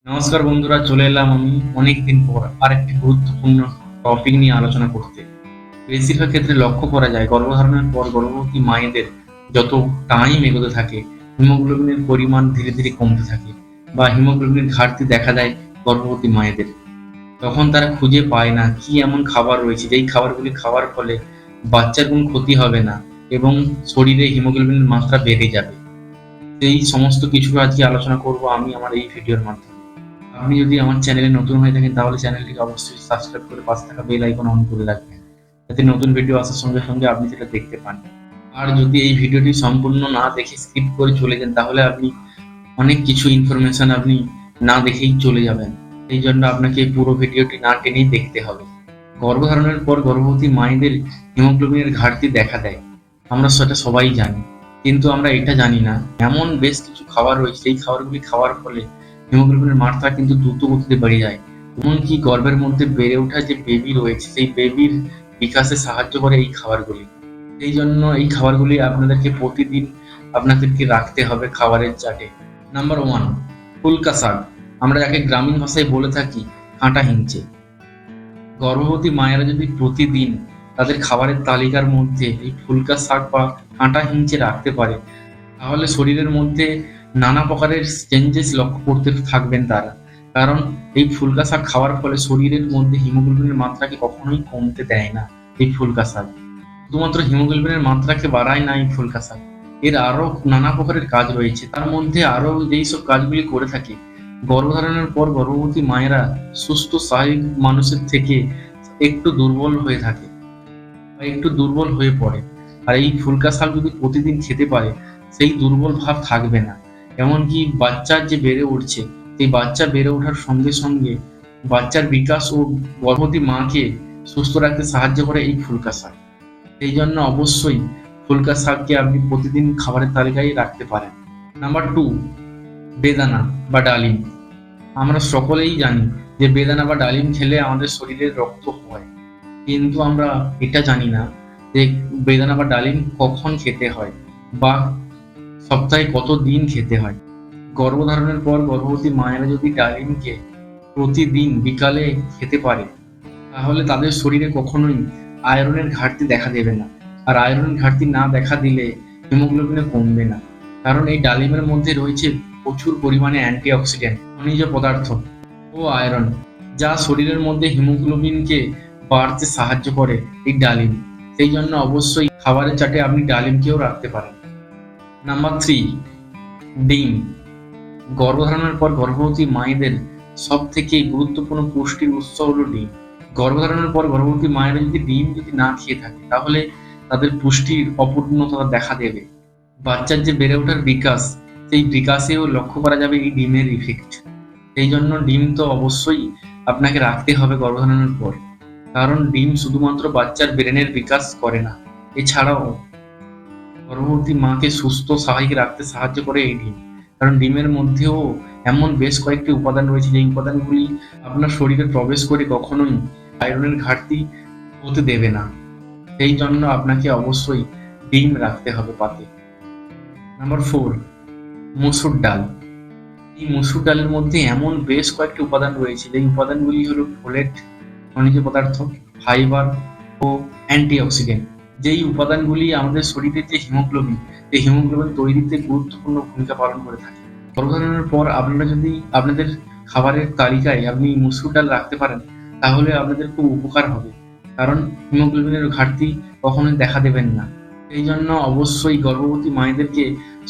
নমস্কার বন্ধুরা, চলে এলাম আমি অনেকদিন পর আরেকটি গুরুত্বপূর্ণ টপিক নিয়ে আলোচনা করতে। বেশিরভাগ ক্ষেত্রে লক্ষ্য করা যায় গর্ভধারণের পর গর্ভবতী মায়েদের যত টাইম এগোতে থাকে হিমোগ্লোবিনের পরিমাণ ধীরে ধীরে কমতে থাকে বা হিমোগ্লোবিনের ঘাটতি দেখা দেয় গর্ভবতী মায়েদের। তখন তারা খুঁজে পায় না কি এমন খাবার রয়েছে যেই খাবারগুলি খাওয়ার ফলে বাচ্চার কোনো ক্ষতি হবে না এবং শরীরে হিমোগ্লোবিনের মাত্রা বেড়ে যাবে। এই সমস্ত কিছু আজকে আলোচনা করব আমি আমার এই ভিডিওর মাধ্যমে। আপনি যদি আমার চ্যানেলে নতুন হয়ে থাকেন তাহলে চ্যানেলটিকে অবশ্যই সাবস্ক্রাইব করে পাশে থাকা বেল আইকন অন করে রাখবেন, যাতে নতুন ভিডিও আসার সঙ্গে সঙ্গে আপনি সেটা দেখতে পান। আর যদি এই ভিডিওটি সম্পূর্ণ না দেখে স্কিপ করে চলে যান তাহলে আপনি অনেক কিছু ইনফরমেশন আপনি না দেখেই চলে যাবেন। এই জন্য আপনাকে পুরো ভিডিওটি না টেনেই দেখতে হবে। গর্ভধারণের পর গর্ভবতী মায়েদের হিমোগ্লোবিনের ঘাটতি দেখা দেয়, আমরা সেটা সবাই জানি, কিন্তু আমরা এটা জানি না এমন বেশ কিছু খাবার রয়েছে এই খাবারগুলি খাওয়ার ফলে হিমোগ্লোবিনের মাত্রা কিন্তু দ্রুত গতিতে বেড়ে যায়। এমনকি গর্ভের মধ্যে বেড়ে ওঠা যে বেবি রয়েছে সেই বেবির বিকাশে সাহায্য করে এই খাবারগুলি। এই জন্য এই খাবারগুলি আপনাদেরকে প্রতিদিন আপনাদেরকে রাখতে হবে খাবারের চাটে। নাম্বার 1, ফুলকা শাক, আমরা যাকে গ্রামীণ ভাষায় বলে থাকি কাঁটা হিংচে। গর্ভবতী মায়েরা যদি প্রতিদিন তাদের খাবারের তালিকার মধ্যে এই ফুলকা শাক বা কাঁটা হিংচে রাখতে পারে তাহলে শরীরের মধ্যে নানা প্রকারের চেঞ্জেস লক্ষ্য করতে থাকবেন তারা। কারণ এই ফুলকা শাক খাওয়ার ফলে শরীরের মধ্যে হিমোগ্লোবিনের মাত্রাকে কখনোই কমতে দেয় না। এই ফুলকা শাক শুধুমাত্র হিমোগ্লোবিনের মাত্রাকে বাড়ায় না, এই ফুলকা শাক এর আরো নানা প্রকারের কাজ রয়েছে। তার মধ্যে আরো যেই সব কাজগুলি করে থাকে গর্ভধারণের পর গর্ভবতী মায়েরা সুস্থ স্বাভাবিক মানুষের থেকে একটু দুর্বল হয়ে থাকে বা একটু দুর্বল হয়ে পড়ে। আর এই ফুলকা শাক যদি প্রতিদিন খেতে পারে সেই দুর্বল ভাব থাকবে না। এমনকি বাচ্চার যে বেড়ে উঠছে সেই বাচ্চা বেড়ে ওঠার সঙ্গে সঙ্গে বাচ্চার বিকাশ ও গর্ভবতী মাকে সুস্থ রাখতে সাহায্য করে এই ফুলকা শাক। সেই জন্য অবশ্যই ফুলকা শাককে আপনি প্রতিদিন খাবারের তালিকায় রাখতে পারেন। নাম্বার 2, বেদানা বা ডালিম। আমরা সকলেই জানি যে বেদানা বা ডালিম খেলে আমাদের শরীরে রক্ত হয়, কিন্তু আমরা এটা জানি না যে বেদানা বা ডালিম কখন খেতে হয় বা সপ্তাহে কত দিন খেতে হয়। গর্ভধারণের পর গর্ভবতী মায়েরা যদি ডালিমকে প্রতিদিন বিকালে খেতে পারে তাহলে তাদের শরীরে কখনোই আয়রনের ঘাটতি দেখা দেবে না। আর আয়রনের ঘাটতি না দেখা দিলে হিমোগ্লোবিনও কমবে না, কারণ এই ডালিমের মধ্যে রয়েছে প্রচুর পরিমাণে অ্যান্টিঅক্সিডেন্ট, খনিজ পদার্থ ও আয়রন, যা শরীরের মধ্যে হিমোগ্লোবিনকে বাড়তে সাহায্য করে এই ডালিম। সেই জন্য অবশ্যই খাবারের চাটে আপনি ডালিমকেও রাখতে পারেন। নাম্বার 3, ডিম। গর্ভধারণের পর গর্ভবতী মায়েদের সব থেকে গুরুত্বপূর্ণ পুষ্টির উৎস হলো ডিম। গর্ভধারণের পর গর্ভবতী মায়েরা যদি ডিম না খেয়ে থাকে তাহলে তাদের পুষ্টির অপূর্ণতা দেখা দেবে। বাচ্চার যে বেড়ে ওঠার বিকাশ সেই বিকাশেও লক্ষ্য করা যাবে এই ডিমের ইফেক্ট। সেই জন্য ডিম তো অবশ্যই আপনাকে রাখতে হবে গর্ভধারণের পর, কারণ ডিম শুধুমাত্র বাচ্চার ব্রেনের বিকাশ করে না, এছাড়াও গর্ভবতী মাকে সুস্থ স্বাভাবিক রাখতে সাহায্য করে এই ডিম। কারণ ডিমের মধ্যেও এমন বেশ কয়েকটি উপাদান রয়েছে যে উপাদানগুলি আপনার শরীরে প্রবেশ করে কখনোই আয়রনের ঘাটতি হতে দেবে না। সেই জন্য আপনাকে অবশ্যই ডিম রাখতে হবে পাতে। নাম্বার 4, মসুর ডাল। এই মসুর ডালের মধ্যে এমন বেশ কয়েকটি উপাদান রয়েছে যেই উপাদানগুলি হলো ফোলেট, খনিজ পদার্থ, ফাইবার ও অ্যান্টিঅক্সিডেন্ট, যেই উপাদানগুলি আমাদের শরীরের যে হিমোগ্লোবিন এই হিমোগ্লোবিন তৈরিতে গুরুত্বপূর্ণ ভূমিকা পালন করে থাকে। গর্ভধারণের পর আপনারা যদি আপনাদের খাবারের তালিকায় আপনি মসুর ডাল রাখতে পারেন তাহলে আপনাদের খুব উপকার হবে, কারণ হিমোগ্লোবিনের ঘাটতি কখনোই দেখা দেবেন না। এই জন্য অবশ্যই গর্ভবতী মায়েদেরকে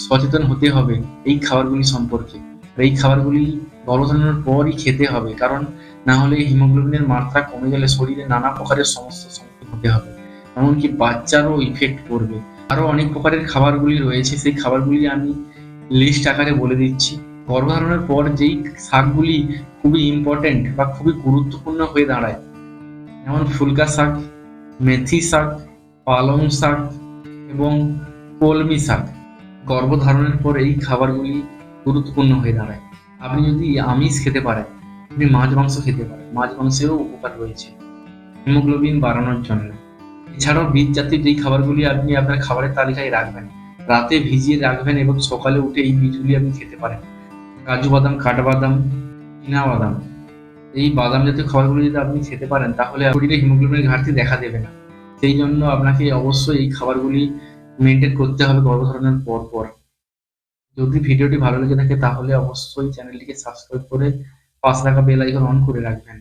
সচেতন হতে হবে এই খাবারগুলি সম্পর্কে। এই খাবারগুলি গর্ভধারণের পরই খেতে হবে, কারণ না হলে হিমোগ্লোবিনের মাত্রা কমে গেলে শরীরে নানা প্রকারের সমস্যার সম্মুখীন হতে হবে, এমনকি বাচ্চারও ইফেক্ট পড়বে। আরো অনেক প্রকারের খাবারগুলি রয়েছে, সেই খাবারগুলি আমি লিস্ট আকারে বলে দিচ্ছি। গর্ভধারণের পর যেই শাকগুলি খুবই ইম্পর্টেন্ট বা খুবই গুরুত্বপূর্ণ হয়ে দাঁড়ায়, যেমন ফুলকা শাক, মেথি শাক, পালং শাক এবং কলমি শাক। গর্ভধারণের পর এই খাবারগুলি গুরুত্বপূর্ণ হয়ে দাঁড়ায়। আপনি যদি আমিষ খেতে পারেন, আপনি মাছ মাংস খেতে পারেন, মাছ মাংসেও উপকার রয়েছে হিমোগ্লোবিন বাড়ানোর জন্য। এছাড়াও বীজ জাতীয় যেই খাবারগুলি আপনি আপনার খাবারের তালিকায় রাখবেন, রাতে ভিজিয়ে রাখবেন এবং সকালে উঠে এই বীজগুলি আপনি খেতে পারেন। কাজু বাদাম, কাঠবাদাম, বাদাম, এই বাদাম জাতীয় খাবারগুলো যদি আপনি খেতে পারেন তাহলে শরীরে হিমোগ্লোবিনের ঘাটতি দেখা দেবে না। সেই জন্য আপনাকে অবশ্যই এই খাবারগুলি মেনটেন করতে হবে গর্ভধারণের পর পর। যদি ভিডিওটি ভালো লেগে থাকে তাহলে অবশ্যই চ্যানেলটিকে সাবস্ক্রাইব করে পাশে থাকা বেল আইকন অন করে রাখবেন।